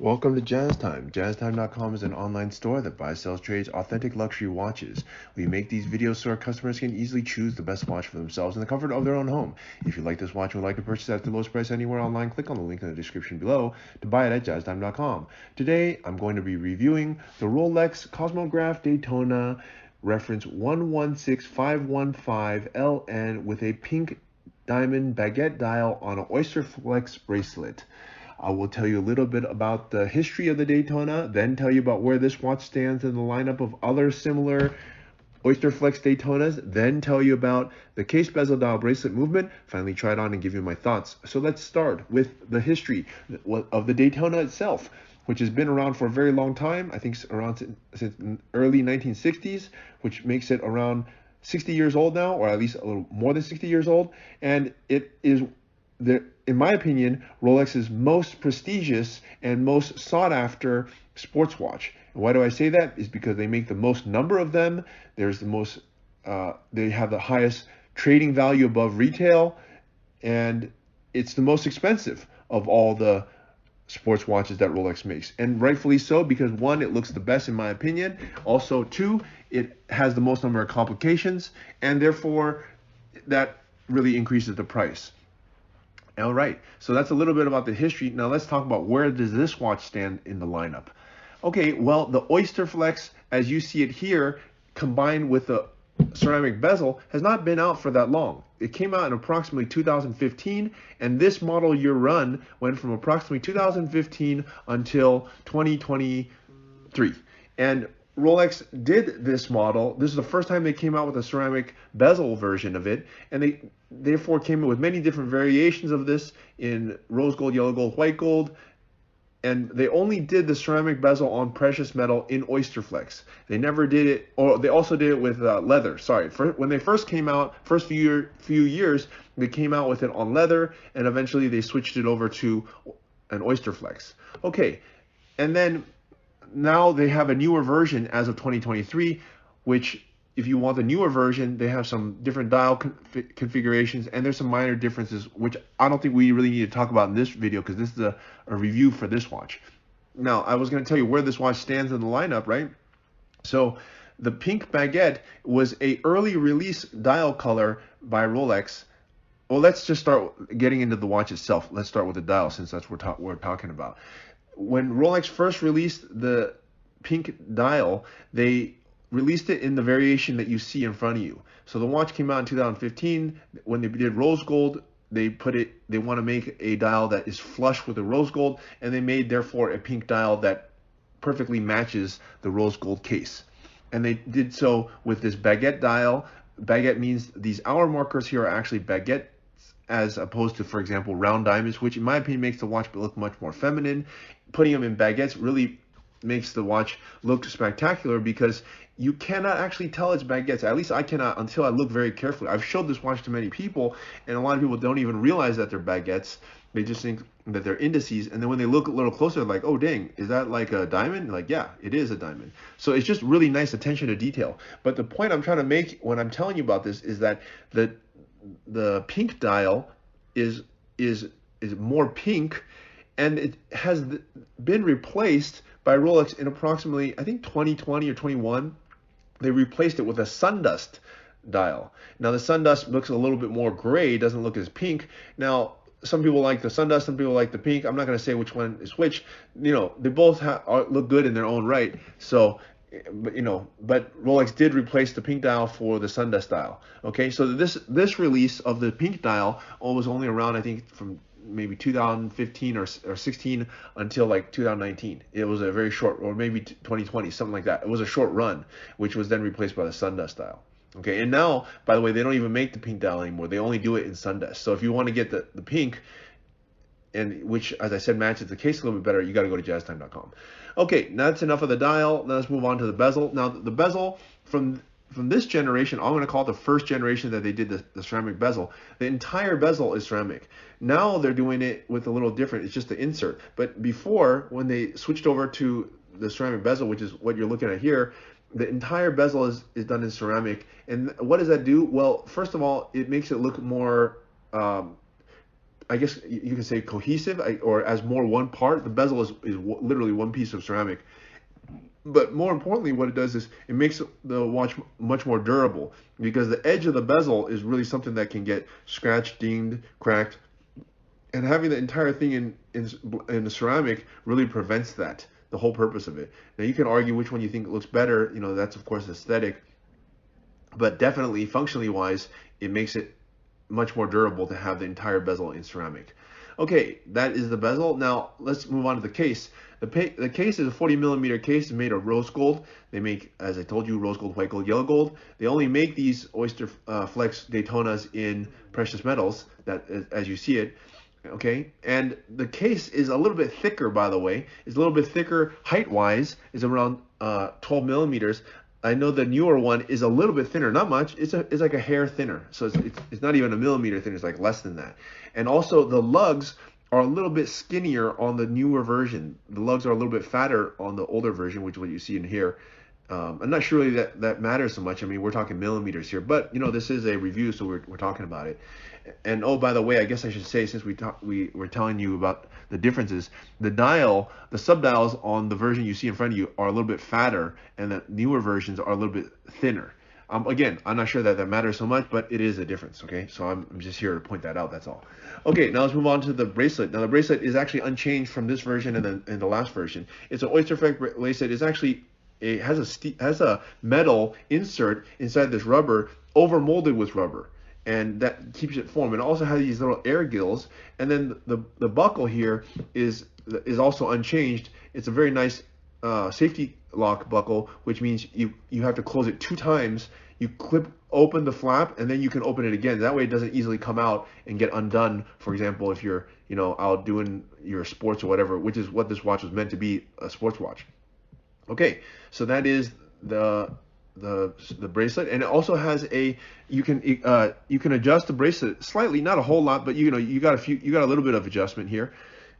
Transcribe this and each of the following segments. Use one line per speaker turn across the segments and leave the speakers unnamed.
Welcome to Jazz Time. JazzTime.com is an online store that buys, sells, trades authentic luxury watches. We make these videos so our customers can easily choose the best watch for themselves in the comfort of their own home. If you like this watch and would like to purchase it at the lowest price anywhere online, click on the link in the description below to buy it at JazzTime.com. Today, I'm going to be reviewing the Rolex Cosmograph Daytona reference 116515LN with a pink diamond baguette dial on an Oysterflex bracelet. I will tell you a little bit about the history of the Daytona, then tell you about where this watch stands in the lineup of other similar Oysterflex Daytonas, then tell you about the case bezel dial bracelet movement, finally try it on and give you my thoughts. So let's start with the history of the Daytona itself, which has been around for a very long time. I think it's around since early 1960s, which makes it around 60 years old now, or at least a little more than 60 years old. And it is in my opinion, Rolex's most prestigious and most sought after sports watch. And why do I say that? Is because they make the most number of them. There's the most, they have the highest trading value above retail, and it's the most expensive of all the sports watches that Rolex makes. And rightfully so, because one, it looks the best in my opinion. Also, two, it has the most number of complications, and therefore that really increases the price. All right, so that's a little bit about the history. Now let's talk about where does this watch stand in the lineup. Okay, well, the Oysterflex, as you see it here, combined with the ceramic bezel, has not been out for that long. It came out in approximately 2015, and this model year run went from approximately 2015 until 2023. And Rolex did this model. This is the first time they came out with a ceramic bezel version of it, and they therefore came in with many different variations of this in rose gold, yellow gold, white gold, and they only did the ceramic bezel on precious metal in Oysterflex. They never did it, or they also did it with leather. Sorry, when they first came out, first few years, they came out with it on leather, and eventually they switched it over to an Oysterflex. Okay, and then now they have a newer version as of 2023, which if you want the newer version, they have some different dial configurations, and there's some minor differences, which I don't think we really need to talk about in this video because this is a review for this watch. Now, I was going to tell you where this watch stands in the lineup, right? So the pink baguette was a early release dial color by Rolex. Well, let's just start getting into the watch itself. Let's start with the dial since that's what we're talking about. When Rolex first released the pink dial, they released it in the variation that you see in front of you. So the watch came out in 2015. When they did rose gold, they want to make a dial that is flush with the rose gold, and they made therefore a pink dial that perfectly matches the rose gold case. And they did so with this baguette dial. Baguette means these hour markers here are actually baguette, as opposed to, for example, round diamonds, which in my opinion makes the watch look much more feminine. Putting them in baguettes really makes the watch look spectacular because you cannot actually tell it's baguettes. At least I cannot until I look very carefully. I've showed this watch to many people, and a lot of people don't even realize that they're baguettes. They just think that they're indices, and then when they look a little closer, they're like, oh dang, is that like a diamond? Like, yeah, it is a diamond. So it's just really nice attention to detail. But the point I'm trying to make when I'm telling you about this is that the pink dial is more pink, and it has been replaced by Rolex in approximately, I think 2020 or 21. They replaced it with a Sundust dial. Now the Sundust looks a little bit more gray, doesn't look as pink. Now some people like the Sundust, some people like the pink. I'm not going to say which one is which. You know, they both look good in their own right. So, but Rolex did replace the pink dial for the Sundust dial. Okay, so this release of the pink dial was only around, I think, from maybe 2015 or 16 until like 2019. It was a very short, or maybe 2020, something like that. It was a short run, which was then replaced by the Sundust dial. Okay, and now, by the way, they don't even make the pink dial anymore. They only do it in Sundust. So if you want to get the pink, and which, as I said, matches the case a little bit better, you got to go to jazztime.com. Okay, now that's enough of the dial. Now let's move on to the bezel. Now the bezel from this generation, I'm going to call it the first generation that they did the ceramic bezel. The entire bezel is ceramic. Now they're doing it with a little different. It's just the insert. But before, when they switched over to the ceramic bezel, which is what you're looking at here, the entire bezel is done in ceramic. And what does that do? Well, first of all, it makes it look more I guess you can say cohesive, or as more one part. The bezel is literally one piece of ceramic. But more importantly, what it does is it makes the watch much more durable, because the edge of the bezel is really something that can get scratched, dinged, cracked, and having the entire thing in the ceramic really prevents that. The whole purpose of it. Now you can argue which one you think looks better. You know, that's of course aesthetic, but definitely functionally wise, it makes it much more durable to have the entire bezel in ceramic. Okay, that is the bezel. Now let's move on to the case. The case is a 40mm case made of rose gold. They make, as I told you, rose gold, white gold, yellow gold. They only make these Oysterflex Daytonas in precious metals, that as you see it. Okay, and the case is a little bit thicker, by the way. It's a little bit thicker height-wise. It's around 12mm. I know the newer one is a little bit thinner, not much. It's like a hair thinner, so it's not even a millimeter thinner. It's like less than that. And also the lugs are a little bit skinnier on the newer version. The lugs are a little bit fatter on the older version, which is what you see in here. I'm not sure really that matters so much. I mean, we're talking millimeters here, but you know, this is a review, so we're talking about it. And oh, by the way, I guess I should say, since we were telling you about the differences, the sub-dials on the version you see in front of you are a little bit fatter, and the newer versions are a little bit thinner. Again, I'm not sure that matters so much, but it is a difference, okay? So I'm just here to point that out, that's all. Okay, now let's move on to the bracelet. Now the bracelet is actually unchanged from this version and the last version. It's an Oysterflex bracelet. It's actually, it has a metal insert inside this rubber, over molded with rubber, and that keeps it formed. And it also has these little air gills, and then the buckle here is also unchanged. It's a very nice safety lock buckle, which means you have to close it 2 times. You clip open the flap, and then you can open it again. That way it doesn't easily come out and get undone. For example, if you're out doing your sports or whatever, which is what this watch was meant to be, a sports watch. Okay, so that is the bracelet, and it also has you can adjust the bracelet slightly, not a whole lot, but you got a little bit of adjustment here.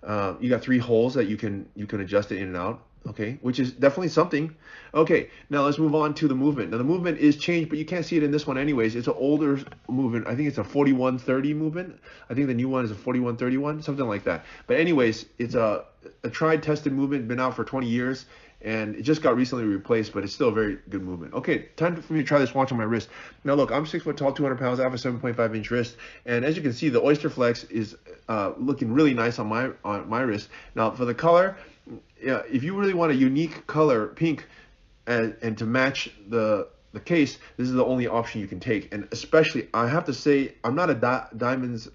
You got 3 holes that you can adjust it in and out. Okay, which is definitely something. Okay, now let's move on to the movement. Now the movement is changed, but you can't see it in this one anyways. It's an older movement. I think it's a 4130 movement. I think the new one is a 4131, something like that. But anyways, it's a tried, tested movement, been out for 20 years, and it just got recently replaced, but it's still a very good movement. Okay, time for me to try this watch on my wrist. Now look, I'm 6 foot tall, 200 pounds. I have a 7.5 inch wrist, and as you can see, the Oysterflex is looking really nice on my wrist. Now for the color, yeah, if you really want a unique color, pink, and to match the case, this is the only option you can take. And especially, I have to say, I'm not a diamonds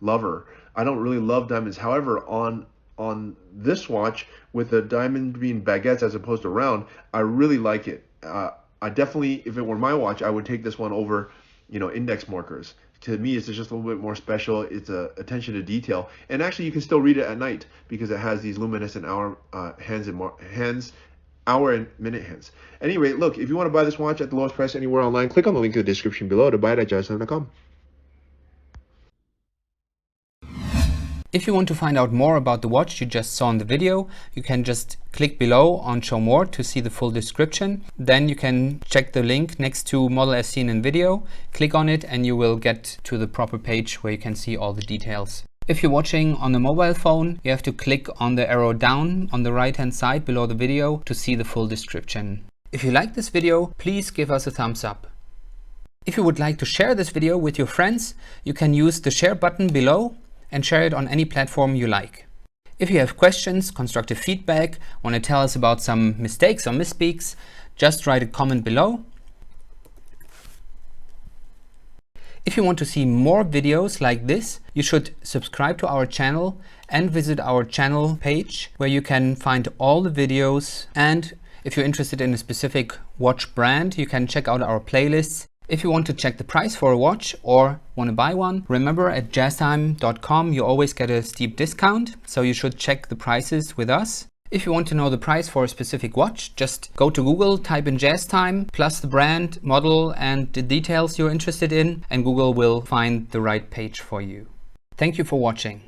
lover. I don't really love diamonds. However, on this watch, with the diamond being baguettes as opposed to round, I really like it. I definitely, if it were my watch, I would take this one over, index markers. To me, it's just a little bit more special. It's attention to detail, and actually, you can still read it at night because it has these luminescent hour hour and minute hands. Anyway, look, if you want to buy this watch at the lowest price anywhere online, click on the link in the description below to buy it at jazztime.com.
If you want to find out more about the watch you just saw in the video, you can just click below on Show More to see the full description. Then you can check the link next to Model as seen in video, click on it, and you will get to the proper page where you can see all the details. If you're watching on a mobile phone, you have to click on the arrow down on the right hand side below the video to see the full description. If you like this video, please give us a thumbs up. If you would like to share this video with your friends, you can use the share button below and share it on any platform you like. If you have questions, constructive feedback, want to tell us about some mistakes or misspeaks, just write a comment below. If you want to see more videos like this, you should subscribe to our channel and visit our channel page where you can find all the videos. And if you're interested in a specific watch brand, you can check out our playlists. If you want to check the price for a watch or want to buy one, remember at jazztime.com you always get a steep discount, so you should check the prices with us. If you want to know the price for a specific watch, just go to Google, type in JazzTime, plus the brand, model, and the details you're interested in, and Google will find the right page for you. Thank you for watching.